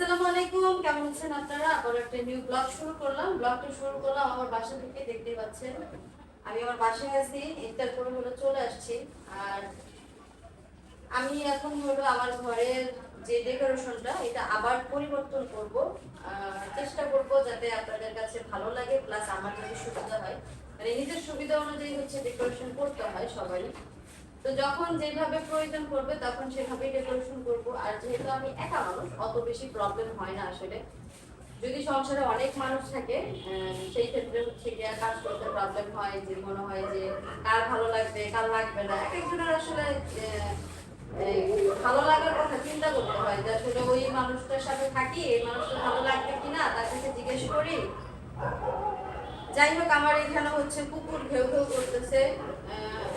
আসসালামু আলাইকুম, কেমন আছেন আপনারা? আবার একটা নিউ ব্লগ শুরু করলাম। ব্লগটা শুরু করলাম আমার বাসা থেকে। দেখতেই পাচ্ছেন আমি আমার বাসায় আছি, ইফতার করে হলো চলে আসছি। আর আমি এখন হলো আমার ঘরের যে ডেকোরেশনটা এটা আবার পরিবর্তন করব। চেষ্টা করব যাতে আপনাদের কাছে ভালো লাগে, প্লাস আমার যাতে সুবিধা হয়। মানে নিজের সুবিধা অনুযায়ী হচ্ছে ডেকোরেশন করতে হয় সবারই। তো যখন যেভাবে প্রয়োজন পড়বে তখন সেভাবেই ডেকোরেশন করব। আর যেহেতু আমি একা মানুষ, অত বেশি প্রবলেম হয় না আসলে। যদি সংসারে অনেক মানুষ থাকে সেই ক্ষেত্রে হচ্ছে গিয়ে কাজ করতে প্রবলেম হয়, যে মনে হয় যে কার ভালো লাগবে কার লাগবে না। এক একজনের আসলে এই ভালো লাগার কথা চিন্তা করতে হয় যে আসলে ওই মানুষটার সাথে থাকি, এই মানুষটা ভালো লাগবে কিনা তার কাছে জিজ্ঞেস করি। যাই হোক, আমার এখানে হচ্ছে কুকুর ঘেউ ঘেউ করতেছে।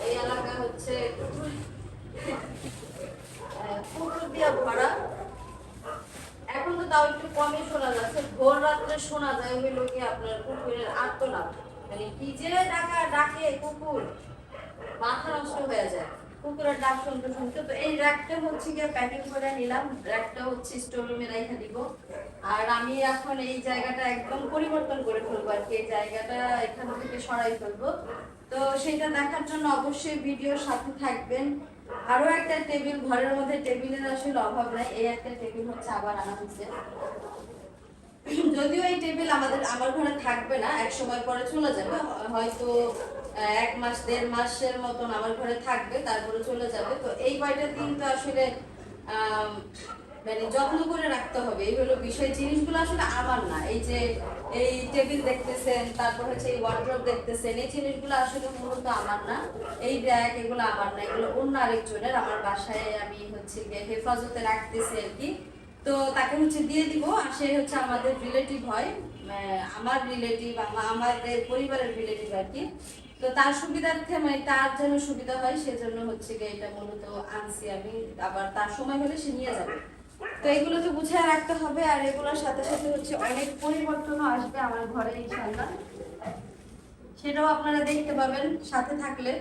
এই এলাকা হচ্ছে কুকুর কুকুর দিয়ে ভরা। এখন তো তাও একটু কমই শোনা যাচ্ছে, ভোর রাত্রে শোনা যায় হইলো কি আপনার কুকুরের আর্তনাদ। মানে কি যে ডাকে কুকুর, মাথা নষ্ট হয়ে যায় কুকুরের ডাক শুনতে শুনতে। তো এই র্যাকটা হচ্ছে গিয়ে প্যাকিং করে নিলাম, র্যাকটা হচ্ছে স্টোর রুমে রেখে দিব। আর আমি এখন এই জায়গাটা একদম পরিবর্তন করে ফেলবো আর কি, এই জায়গাটা এখান থেকে সরাই ফেলবো। তো সেটা দেখার জন্য অবশ্যই ভিডিওর সাথে থাকবেন। আরো একটা টেবিল, ঘরের মধ্যে টেবিলের আসলে অভাব নাই, এই একটা টেবিল হচ্ছে আবার আনা হচ্ছে। যদিও এই টেবিল আমার ঘরে থাকবে না, এক সময় পরে চলে যাবে, হয়তো 1 মাস 1.5 মাসের মতন আমার ঘরে থাকবে, তারপরে চলে যাবে। তো এই কয়টা দিন তো আসলে মানে যত্ন করে রাখতে হবে, এই হলো বিষয়। জিনিসগুলো আসলে আমার না, এই যে এই টেবিল দেখতেছেন, তারপর হচ্ছে এই ওয়ার্ড্রপ দেখতেছেন, এই জিনিসগুলো আসলে মূলত আমার না। এই ব্যাগ এগুলো আমার না, এগুলো অন্য আরেকজনের। আমার বাসায় আমি হচ্ছে হেফাজতে রাখতেছি আর কি। তো তাকে হচ্ছে দিয়ে দিব। আর সে হচ্ছে আমাদের রিলেটিভ হয়, আমার রিলেটিভ, আমাদের পরিবারের রিলেটিভ আর কি। তো তার সুবিধার্থে, মানে তার যেন সুবিধা হয় সেজন্য হচ্ছে এটা মূলত আনছি আমি। আবার তার সময় হলে সে নিয়ে যাবে। তো এগুলো তো বুঝে রাখতে হবে। আর এগুলোর সাথে সাথে হচ্ছে অনেক পরিবর্তনও আসবে আমার ঘরে ইনশাআল্লাহ, সেটাও আপনারা দেখতে পাবেন সাথে থাকলে।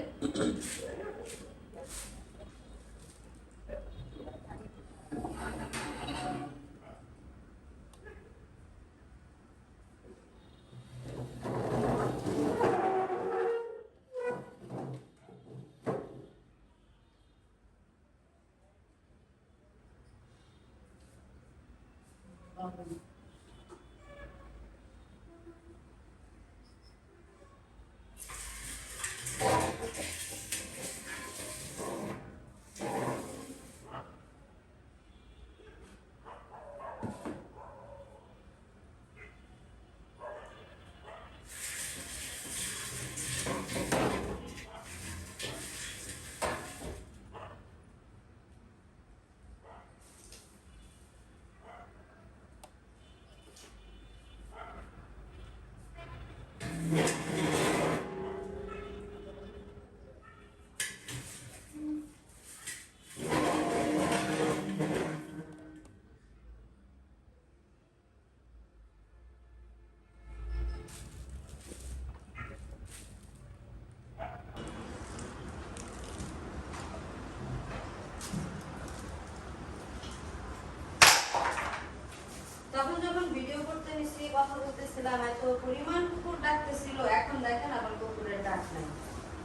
তখন যখন ভিডিও করতে নিচ্ছি, কথা বলতেছিলাম, এত পরিমাণ কুকুর ডাকতেছিল, এখন দেখেন আবার কুকুরের ডাক নাই।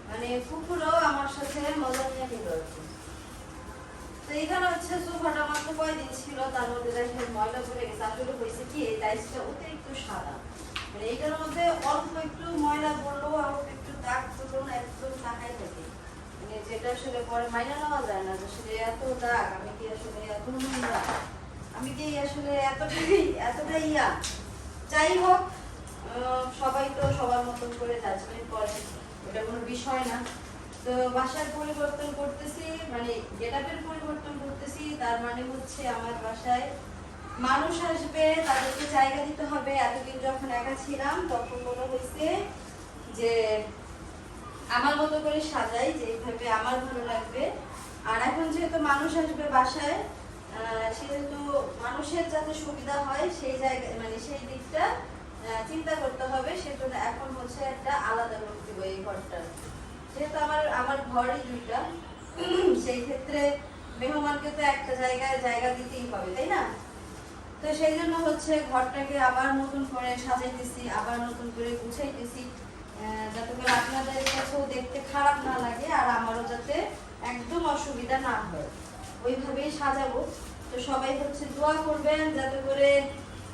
মানে কুকুরও আমার সাথে মজা নিয়ে নিল আর কি। তো এখানে হচ্ছে সোফাটা মাত্র কয়দিন ছিল, তার মধ্যে দেখেন ময়লা পড়ে গেছে। আসলে হয়েছে কি, এই টাইলসটা অতিরিক্ত সাদা, মানে এইটার মধ্যে অল্প একটু ময়লা পড়লেও অল্প একটু দাগ পড়লো না, একদম তাকাই থাকে। মানে যেটা আসলে পরে মাইনা নেওয়া যায় না, আসলে এত দাগ, আমি কি আসলে এত নোংরা, আমি কি আসলে এতটাই ইয়া। যাই হোক, সবাই তো সবার মতন করে জাজমেন্ট করে, এটা কোনো বিষয় না। তো বাসার পরিবর্তন করতেছি, মানে গেটআপের পরিবর্তন করতেছি, তার মানে হচ্ছে আমার বাসায় মানুষ আসবে, তাদেরকে জায়গা দিতে হবে। এতদিন যখন একা ছিলাম তখন মনে হয়েছে যে আমার মতো করে সাজাই, যেভাবে আমার ভালো লাগবে। আর এখন যেহেতু মানুষ আসবে বাসায়, সেহেতু মানুষের যাতে সুবিধা হয় সেই জায়গায়, মানে সেই দিকটা চিন্তা করতে হবে। সেজন্য এখন হচ্ছে একটা আলাদা রূপ দিব এই ঘরটার। যেহেতু আমার ঘরই দুইটা, সেই ক্ষেত্রে মেহমানকে তো একটা জায়গায় জায়গা দিতেই হবে, তাই না? তো সেই জন্য হচ্ছে ঘরটাকে আবার নতুন করে সাজাইতেছি, আবার নতুন করে গুছাইতেছি, যাতে করে আপনাদের কাছেও দেখতে খারাপ না লাগে আর আমারও যাতে একদম অসুবিধা না হয়, ওইভাবেই সাজাবো। তো সবাই হচ্ছে দোয়া করবেন যাতে করে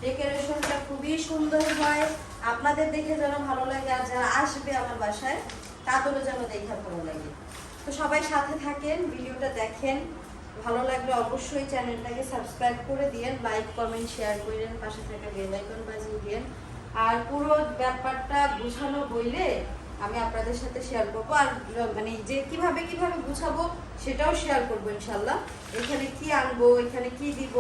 ডেকোরেশনটা খুবই সুন্দর হয়, আপনাদের দেখে যেন ভালো লাগে, আর যারা আসবে আমার বাসায় তাদেরও যেন দেখে ভালো লাগে। তো সবাই সাথে থাকেন, ভিডিওটা দেখেন, ভালো লাগলে অবশ্যই চ্যানেলটাকে সাবস্ক্রাইব করে দিয়েন, লাইক কমেন্ট শেয়ার করেন, পাশে থাকা বেল আইকন বাজিয়ে দিয়েন। আর পুরো ব্যাপারটা বুঝানো বইলে আমি আপনাদের সাথে শেয়ার করবো, আর মানে যে কিভাবে কিভাবে বুঝাবো সেটাও শেয়ার করবো ইনশাল্লাহ। এখানে কি আনবো, এখানে কি দিব,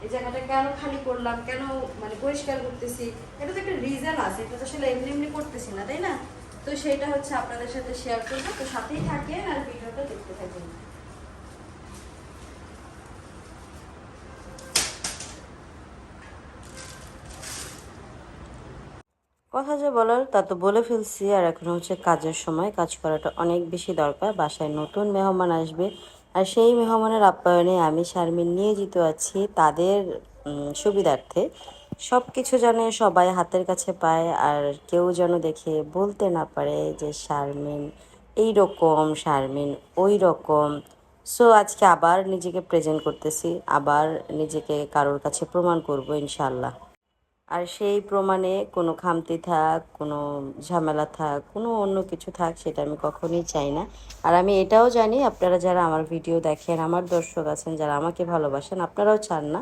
এই জায়গাটা কেন খালি করলাম, কেন মানে পরিষ্কার করতেছি, এটা তো একটা রিজন আছে, এটা তো আসলে এমনি এমনি করতেছি না, তাই না? তো সেটা হচ্ছে আপনাদের সাথে শেয়ার করবো। তো সাথেই থাকেন আর ভিডিওটা দেখতে থাকেন। কথা যে বলার তা তো বলে ফেলছি, আর এখন হচ্ছে কাজের সময়, কাজ করাটা অনেক বেশি দরকার। বাসায় নতুন মেহমান আসবে, আর সেই মেহমানের আপ্যায়নে আমি শারমিন নিয়োজিত আছি তাদের সুবিধার্থে। সব কিছু যেন সবাই হাতের কাছে পায়, আর কেউ যেন দেখে বলতে না পারে যে শারমিন এই রকম, শারমিন ওই রকম। সো আজকে আবার নিজেকে প্রেজেন্ট করতেছি, আবার নিজেকে কারোর কাছে প্রমাণ করব ইনশাল্লাহ। আর সেই প্রমাণে কোনো খামতি থাক, কোনো ঝামেলা থাক, কোনো অন্য কিছু থাক, সেটা আমি কখনোই চাই না। আর আমি এটাও জানি আপনারা যারা আমার ভিডিও দেখেন, আমার দর্শক আছেন যারা আমাকে ভালোবাসেন, আপনারাও চান না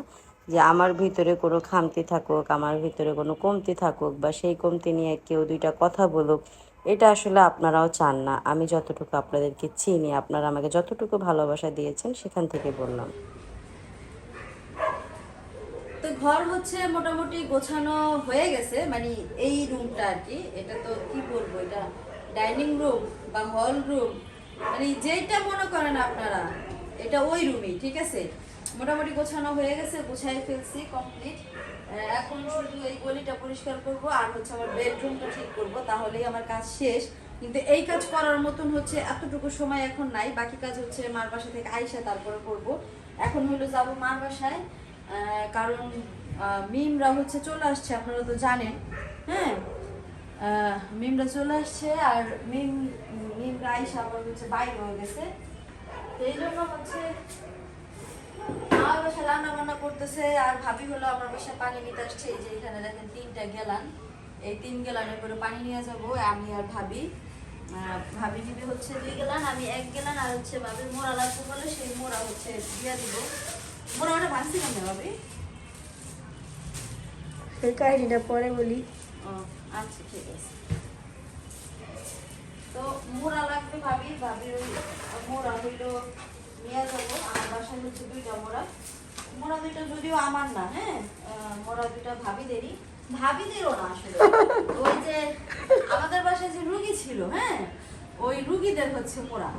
যে আমার ভিতরে কোনো খামতি থাকুক, আমার ভিতরে কোনো কমতি থাকুক, বা সেই কমতি নিয়ে কেউ দুইটা কথা বলুক। এটা আসলে আপনারাও চান না। আমি যতটুকু আপনাদেরকে চিনি, আপনারা আমাকে যতটুকু ভালোবাসা দিয়েছেন, সেখান থেকে বললাম। তো ঘর হচ্ছে মোটামুটি গোছানো হয়ে গেছে, মানে এই রুমটা আর কি, এটা তো কি বলবো, এটা ডাইনিং রুম বা হল রুম, মানে যেটা মনে করেন আপনারা, এটা ওই রুমই, ঠিক আছে। মোটামুটি গোছানো হয়ে গেছে, গুছাই ফেলছি কমপ্লিট। এখন শুধু এই গলিটা পরিষ্কার করব আর হচ্ছে আমার বেডরুমটা ঠিক করব, তাহলেই আমার কাজ শেষ। কিন্তু এই কাজ করার মতন হচ্ছে এতটুকু সময় এখন নাই, বাকি কাজ হচ্ছে মার বাসা থেকে আইসা তারপরে করব। এখন হলো যাব মার বাসায়, কারণ মিমরা হচ্ছে চলে আসছে, আপনারা তো জানেন। হ্যাঁ, মিমরা চলে আসছে, আর মিমরা আইসা আবার হচ্ছে বাইরে হয়ে গেছে। তো এই জন্য হচ্ছে আমার বাসায় রান্না বান্না করতেছে, আর ভাবি হলো আমার বাসায় পানি নিতে আসছে। এই যে এখানে দেখেন 3টা গেলান, এই 3 গেলানের করে পানি নিয়ে যাব আমি আর ভাবি। ভাবি নিবে হচ্ছে 2 গেলান, আমি 1 গেলান, আর হচ্ছে ভাবির মোড়া লাগবে বলে সেই মোড়া হচ্ছে দিয়ে দিব। মোড়া ওটা ভাঙছিলাম না ভাবি, এই কাহিনীটা পরে বলি। আচ্ছা ঠিক আছে। তো মোড়া লাগবে ভাবির ওই মোড়া হইলো নিয়ে যাবো। আমার বাসায় হচ্ছে 2টা মোড়া, মোড়া 2টা যদিও আমার না, হ্যাঁ, মোড়া 2টা ভাবিদেরও না আসলে, ওই যে আমাদের বাসায় যে রুগী ছিল, হ্যাঁ, ওই রুগীদের হচ্ছে মোড়া।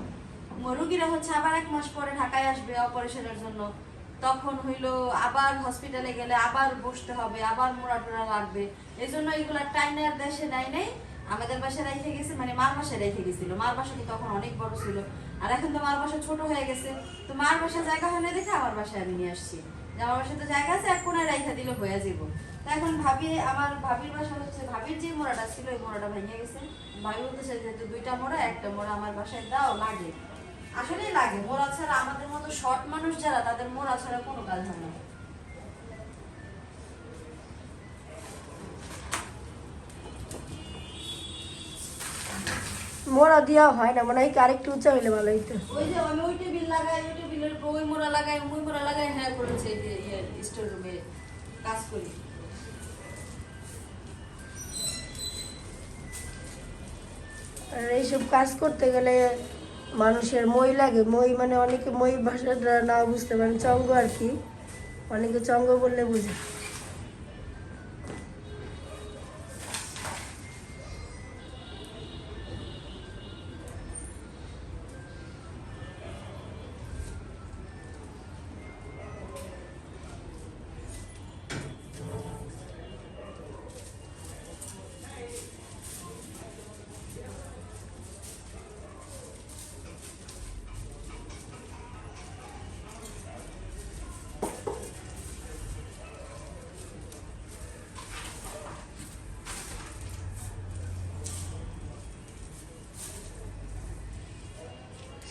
রুগীরা হচ্ছে আবার 1 মাস পরে ঢাকায় আসবে অপারেশনের জন্য, তখন হইলো আবার হসপিটালে গেলে আবার বসতে হবে, আবার মোড়া টোড়া লাগবে। এই জন্য এগুলা টাইনে আর দেশে নেই আমাদের বাসায় রেখে গেছে, মানে মার বাসায় রেখে গেছিল। মার বাসা তো তখন অনেক বড় ছিল, আর এখন তো মার বাসা ছোট হয়ে গেছে। তো মার বাসায় জায়গা হয় না দেখে আমার বাসায় আমি নিয়ে আসছি, যে আমার বাসায় তো জায়গা আছে, এক কোনায় রেখে দিলে হয়ে যাবো। তো এখন আমার ভাবির বাসা হচ্ছে, ভাবির যে মোড়াটা ছিল ওই মোড়াটা ভেঙে গেছে। ভাবি বলতেছে যেহেতু 2টা মোড়া, একটা মোড়া আমার বাসায় দাও, লাগে, আসলেই লাগে। মোড়া ছাড়া আমাদের মতো শর্ট মানুষ যারা, তাদের মোড়া ছাড়া কোনো কাজ হয় না। মোড়া দেওয়া হয় না, মনে হয় কি আরেকটু উঁচা হইলে ভালো হইতো। ওই যে আমি ওই টেবিল লাগাই, ওই টেবিলের ওই মোড়া লাগাই, ওই মোড়া লাগাই, হ্যাঁ করেছে যে স্টোর রুমে কাজ করি। আর এইসব কাজ করতে গেলে মানুষের মই লাগে। মই মানে অনেকে মই ভাষাটা না বুঝতে পারেন, চঙ্গ আর কি, অনেকে চঙ্গ বললে বুঝে।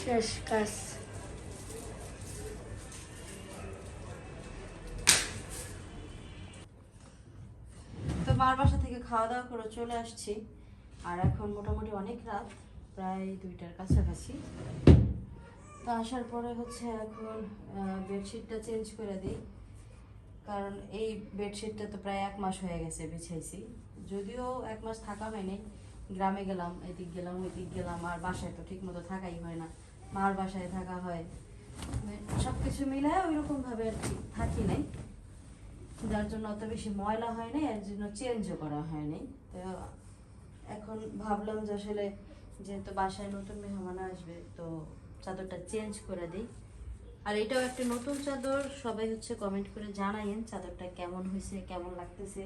শেষ কাজ। তো মার বাসা থেকে খাওয়া দাওয়া করে চলে আসছি, আর এখন মোটামুটি অনেক রাত, প্রায় 2টার কাছাকাছি। তো আসার পরে হচ্ছে এখন বেডশিটটা চেঞ্জ করে দিই, কারণ এই বেডশিটটা তো প্রায় 1 মাস হয়ে গেছে বিছাইছি। যদিও 1 মাস থাকা হয়নি, গ্রামে গেলাম, এদিক গেলাম ওইদিক গেলাম, আর বাসায় তো ঠিক মতো থাকাই হয় না, মার বাসায় থাকা হয়, সব কিছু মিলায় ওইরকমভাবে আর কি থাকি নাই, যার জন্য অত বেশি ময়লা হয় নাই, এর জন্য চেঞ্জও করা হয়নি। তো এখন ভাবলাম যে আসলে যেহেতু বাসায় নতুন মেহমান আসবে, তো চাদরটা চেঞ্জ করে দিই। আর এটাও একটা নতুন চাদর, সবাই হচ্ছে কমেন্ট করে জানাইন চাদরটা কেমন হয়েছে, কেমন লাগতেছে।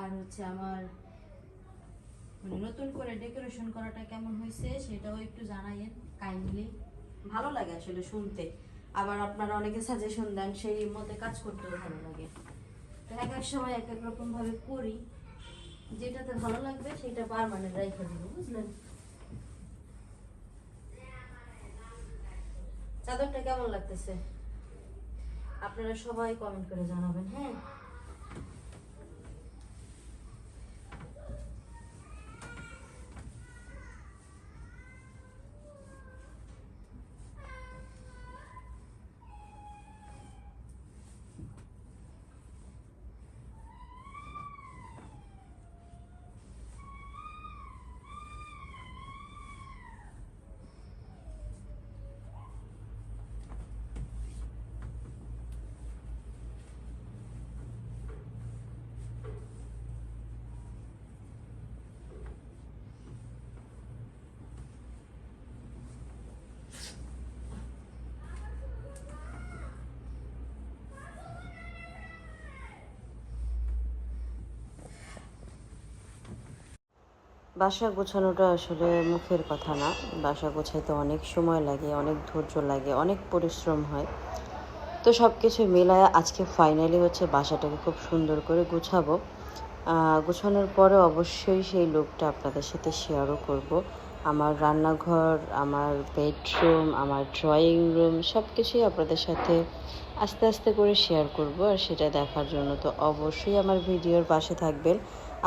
আর হচ্ছে আমার মানে নতুন করে ডেকোরেশন করাটা কেমন হয়েছে সেটাও একটু জানাইন কাইন্ডলি, ভালো লাগে আসলে শুনতে। আবার আপনারা অনেকে সাজেশন দেন, সেই মতে কাজ করতেও ভালো লাগে। তো এক এক সময় এক এক রকম ভাবে করি, যেটাতে ভালো লাগবে সেটা পার্মানেন্ট রাইখা দিব, বুঝলেন। চাদরটা কেমন লাগতেছে আপনারা সবাই কমেন্ট করে জানাবেন, হ্যাঁ। বাসা গোছানোটা আসলে মুখের কথা না, বাসা গোছাইতে অনেক সময় লাগে, অনেক ধৈর্য লাগে, অনেক পরিশ্রম হয়। তো সব কিছু মিলায় আজকে ফাইনালি হচ্ছে বাসাটাকে খুব সুন্দর করে গুছাবো। গোছানোর পরে অবশ্যই সেই লুকটা আপনাদের সাথে শেয়ারও করব। আমার রান্নাঘর, আমার বেডরুম, আমার ড্রয়িং রুম সব কিছুই আপনাদের সাথে আস্তে আস্তে করে শেয়ার করব। আর সেটা দেখার জন্য তো অবশ্যই আমার ভিডিওর পাশে থাকবেন।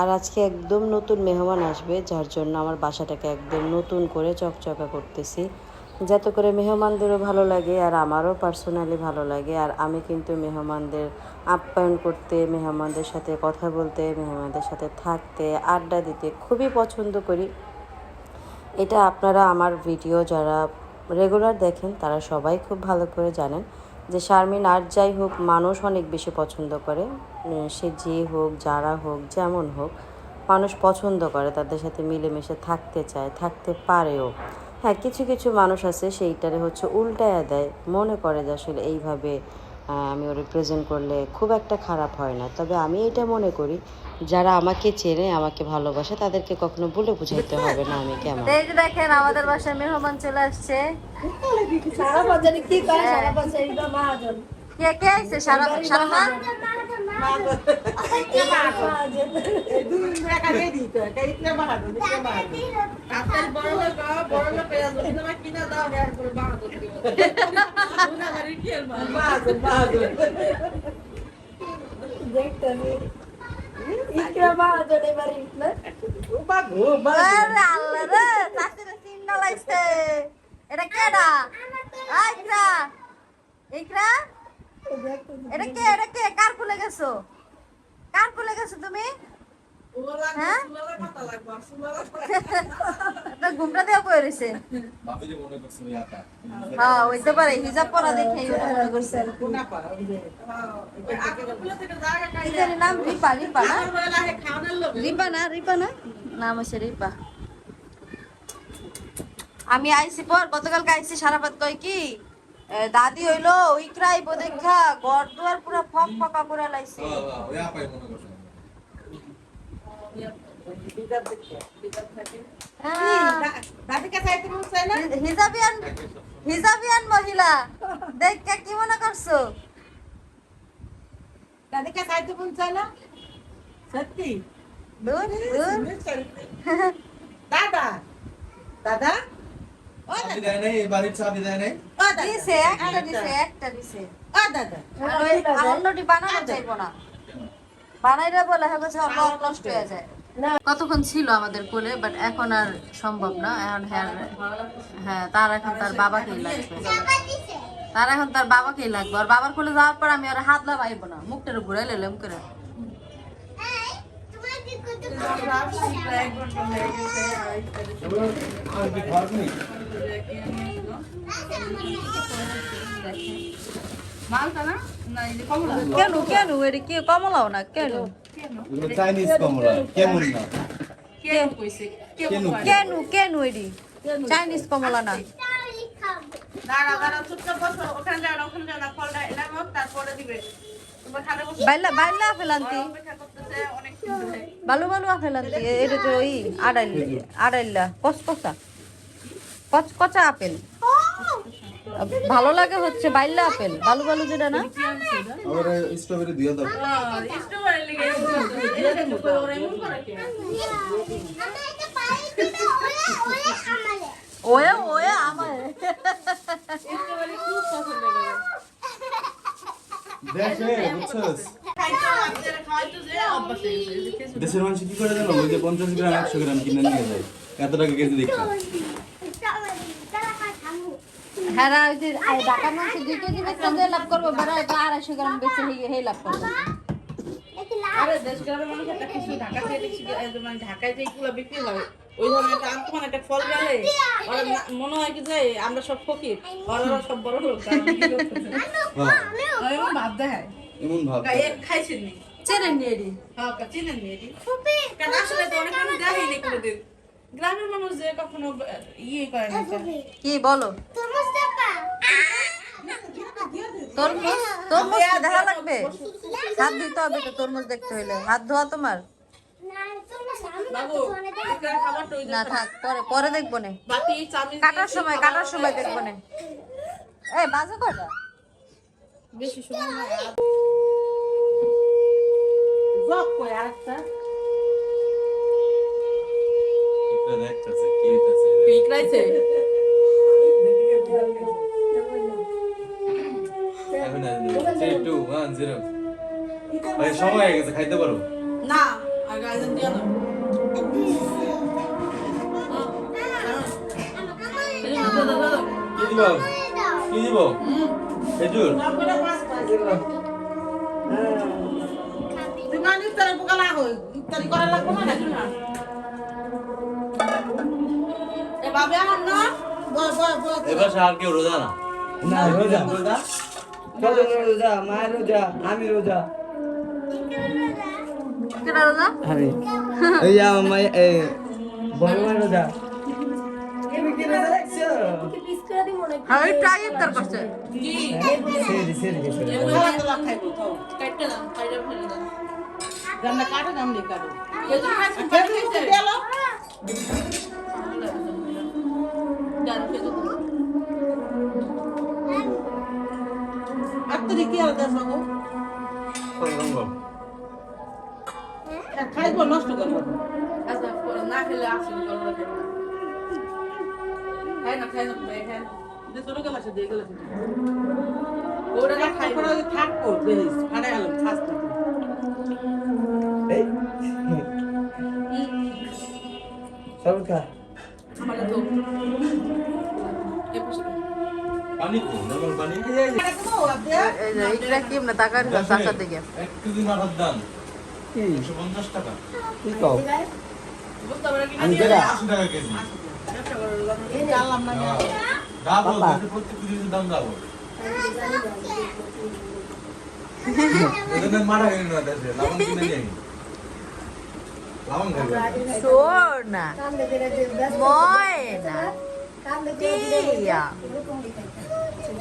আর আজকে একদম নতুন মেহমান আসবে, যার জন্য আমার বাসাটাকে একদম নতুন করে চকচকা করতেছি, যাতে করে মেহমানদেরও ভালো লাগে আর আমারও পার্সোনালি ভালো লাগে। আর আমি কিন্তু মেহমানদের আপ্যায়ন করতে, মেহমানদের সাথে কথা বলতে, মেহমানদের সাথে থাকতে, আড্ডা দিতে খুবই পছন্দ করি। এটা আপনারা আমার ভিডিও যারা রেগুলার দেখেন তারা সবাই খুব ভালো করে জানেন যে শারমিন আর যাই হোক মানুষ অনেক বেশি পছন্দ করে। সে যে হোক, যারা হোক, যেমন হোক, মানুষ পছন্দ করে, তাদের সাথে মিলেমিশে থাকতে চায়, থাকতে পারেও। হ্যাঁ, কিছু কিছু মানুষ আছে সেইটারে হচ্ছে উল্টায়া দেয়, মনে করে যে আসলে এইভাবে আমি ওর রিপ্রেজেন্ট করলে খুব একটা খারাপ হয় না। তবে আমি এটা মনে করি যারা আমাকে চেনে, আমাকে ভালোবাসে, তাদেরকে কখনো বলে বুঝাইতে হবে না আমি কেমন। এই যে দেখেন আমাদের বাসায় মেহমান চলে আসছে। সারা বাজারে কি করে, সারা বাজারে এটা মহাজন। কে কে আইছে? সারা সারা দেখতে ইকরা মহাজন এবার ইকরা আরে আল্লাহ রে, চাচিরে চিন্না লাগছে। এটা কেডা? ইকরা, ইকরা, এটা কে? এটা কে? কার কোলে গেছো? কার কোলে গেছো তুমি? হ্যাঁ, আপনার ঘুমটা দেওয়া বয়ে রয়েছে। হ্যাঁ, হইতে পারে, হিজাব পরা দেখে ওটা মনে করছে। এটার নাম রিপা, রিপা না? রিপা না, রিপা না, নাম হচ্ছে রিপা। আমি আইসি পর, গতকালকে আইসি, সারাপাত কয় কি দাদি হইলো ইকরাই বোদেখা ঘর দুয়ার পুরো ফক ফকা করে লাইছে। হিজাবিয়ান, হিজাবিয়ান মহিলা দেখে কি মনে করছো? দাদিকে খাইতে মন চায় না সত্যি? দূর দূর। দাদা দাদা চাবি দেয় নাই, এই বাড়ির চাবি দেয় নাই। ও দাদা দিছে একটা দিছে ও দাদা আর ওই অন্যটি বানানো যাইবো না বানাইলে বলে হবে যে লক নষ্ট হয়ে যায় কতক্ষণ ছিল আমাদের কোলে বাট এখন আর সম্ভব না এখন হ্যাঁ তার এখন তার বাবাকেই লাগবে তার এখন তার বাবাকেই লাগবে আর বাবার কোলে যাওয়ার পর আমি আর হাত লাগাইবো না মুখটা ঘুরাই লেলাম করে আর কি ঘর নেই? কেন কেন এটা কি কমলাও না কেন এগুলো চাইনিজ কমলা, কেমন না? কেন কেন এডি চাইনিজ কমলা না দাঁড়া দাঁড়া চুপচাপ বসো ওখানে যাও না ফলটা এলাম তারপরে দিবে তোমার খালে বসে বাইলা বাইলা ফেলান্তি অপেক্ষা করতেছে অনেক ধরে বালু বালু ফেলান্তি এটা তো ওই আড়াইলা কচকচা কচকচা আপেল ভালো লাগে হচ্ছে বাইলা আপেল বালু বালু যেটা না আমার স্ট্রবেরি দিয়ে দাও। স্ট্রবেরি লেগে এটা দেখো ওরা এমন করে কি ওয়ে ওয়ে আমার স্ট্রবেরি খুব পছন্দ করে দেখে বুঝছস? খাইতো আমাদের খাইতো যে অভ্যাস হয়ে গেছে দেশের মানুষ কি করে জানো? ওই যে 50 গ্রাম 100 গ্রাম কিনে নিয়ে যায়, এত টাকা কেজি দেখা। হ্যাঁ ওই যে ঢাকা মাংস 2 কেজি বেচতে যে লাভ করবো বেড়া 250 গ্রাম বেচে হেই লাভ করবো আরে দেশ গ্রামের মানুষ একটা কিছু ঢাকা থেকে মানে ঢাকায় যে এগুলো বিক্রি হয় ওই ধরনের একটা আনকমন একটা ফল গেলে ওরা মনে হয় কি যে আমরা সব ফকির ওরা সব বড় লোক হ্যাঁ, এমন ভাব দেখায় এমন ভাব। খাইছেন নি চেনেন নি এডি হ্যাঁ চিনেন নি এটি কারণ আসলে তো অনেক মানুষ দেখাইনি কোনোদিন গ্রামের মানুষ যে কখনো ইয়ে করে না কি বলো তরমুজ তরমুজ কি দেখা লাগবে হাত ধুইতে হবে তো তরমুজ দেখতে হইলে হাত ধোয়া তোমার বাবু এখানে খাবারটা ওই যে না থাক পরে পরে দেখবো না বাটি চামচ কাটার সময় দেখবো না এই বাজে কয়টা বেশি সময় না জব করে আরেকটা এটা দেখতেছে কি হইতাছে। ঠিক রাইছে এখন 3 2 1 0 ভাই সময় হয়ে গেছে, খাইতে পারো। না আগে আয়োজন দিয়ে দাও কি দিব? কি দিব? খেজুর। তোমার ইফতারের পোকা না হয় ইফতারি করা লাগবে না নাকি না এ বাবে আমার না বয় বয় বয় এবার আর কেউ রোজা না? না রোজা রোজা? কজন রোজা মায়ের রোজা আমি রোজা কেনা রোজা আমি এই যে আমার মায়ের এই বড় মায়ের রোজা তুমি কি রোজা রাখছো আমি ট্রাই ইফতার করছে কি সেরি সেরি সেরি এগুলা তো লাখ খাইবো তো কাটতে দাও কাইরা ফেলে দাও জানলা কাটো দাম দি কাটো কেজি খাইছে কেজি গেল জান কেজি আত্রি কি আর দেশ গো খাইবো নষ্ট করবো আচ্ছা না খেলে আসি করবো খাই না খাই যে ছোট গেলাছে দিয়ে গেলাছে ওরা না খাই করে থাকবো দেখিস আরে আলম ফাস্ট এই সব খা আমাকে তো পানি তো, নরমাল পানি। এই যে এটা কি না টাকার টাকা দিকে 1 কেজি মাথার দাম কি 150 টাকা। কি কও বুঝতে পারো কি আমি কেডা 80 টাকা কেজি। জানলাম না ডাবল, বাবা। প্রত্যেক কেজির দাম ডাবল। এজন্য মারা গেল না দেশে, লবণ কিনে নিয়ে আইনি। লবণ খাবে। সোনা ময়না টিয়া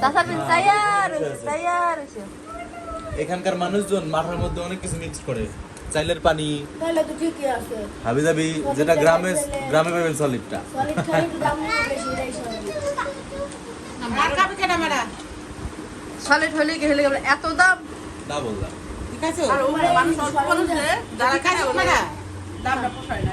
তাসাবিন সায়ার এখানকার মানুষজন মাথার মধ্যে অনেক কিছু মিক্স করে, চাইলের পানি, হাবি জাবি, যেটা গ্রামে পাবেন সলিডটা। আর কাপে কেডা মেরা সলিড হলে গেলে এত দাম ডাবল দাম। ঠিক আছে আর ওখানে মানুষ অল্প মানুষ যারা খায় ওরা দামটা পোষায় না